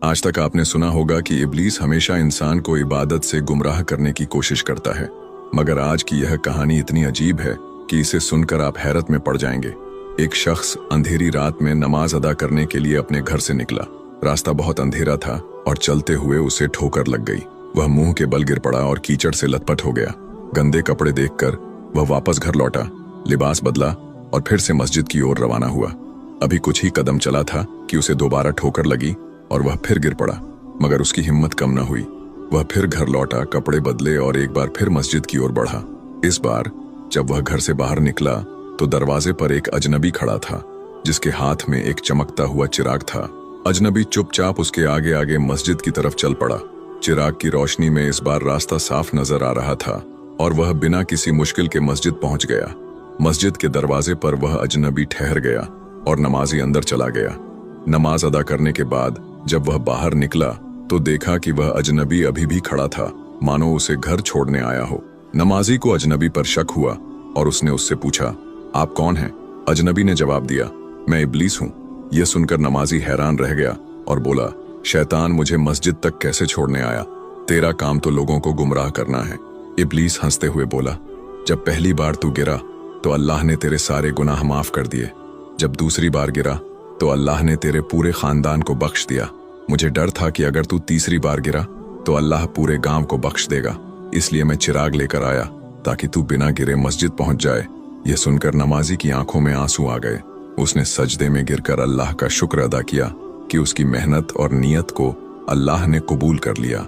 आज तक आपने सुना होगा कि इब्लीस हमेशा इंसान को इबादत से गुमराह करने की कोशिश करता है, मगर आज की यह कहानी इतनी अजीब है कि इसे सुनकर आप हैरत में पड़ जाएंगे। एक शख्स अंधेरी रात में नमाज अदा करने के लिए अपने घर से निकला। रास्ता बहुत अंधेरा था और चलते हुए उसे ठोकर लग गई। वह मुंह के बल गिर पड़ा और कीचड़ से लथपथ हो गया। गंदे कपड़े देखकर वह वापस घर लौटा, लिबास बदला और फिर से मस्जिद की ओर रवाना हुआ। अभी कुछ ही कदम चला था कि उसे दोबारा ठोकर लगी और वह फिर गिर पड़ा, मगर उसकी हिम्मत कम न हुई। वह फिर घर लौटा, कपड़े बदले और एक बार फिर मस्जिद की ओर बढ़ा। इस बार जब वह घर से बाहर निकला तो दरवाजे पर एक अजनबी खड़ा था, जिसके हाथ में एक चमकता हुआ चिराग था। अजनबी चुपचाप उसके आगे आगे मस्जिद की तरफ चल पड़ा। चिराग की रोशनी में इस बार रास्ता साफ नजर आ रहा था और वह बिना किसी मुश्किल के मस्जिद पहुंच गया। मस्जिद के दरवाजे पर वह अजनबी ठहर गया और नमाजी अंदर चला गया। नमाज अदा करने के बाद जब वह बाहर निकला तो देखा कि वह अजनबी अभी भी खड़ा था, मानो उसे घर छोड़ने आया हो। नमाजी को अजनबी पर शक हुआ और उसने उससे पूछा, आप कौन हैं? अजनबी ने जवाब दिया, मैं इब्लीस हूं। यह सुनकर नमाजी हैरान रह गया और बोला, शैतान मुझे मस्जिद तक कैसे छोड़ने आया? तेरा काम तो लोगों को गुमराह करना है। इब्लीस हंसते हुए बोला, जब पहली बार तू गिरा तो अल्लाह ने तेरे सारे गुनाह माफ कर दिए। जब दूसरी बार गिरा तो अल्लाह ने तेरे पूरे खानदान को बख्श दिया। मुझे डर था कि अगर तू तीसरी बार गिरा तो अल्लाह पूरे गांव को बख्श देगा, इसलिए मैं चिराग लेकर आया ताकि तू बिना गिरे मस्जिद पहुंच जाए। यह सुनकर नमाजी की आंखों में आंसू आ गए। उसने सजदे में गिरकर अल्लाह का शुक्र अदा किया कि उसकी मेहनत और नियत को अल्लाह ने कबूल कर लिया।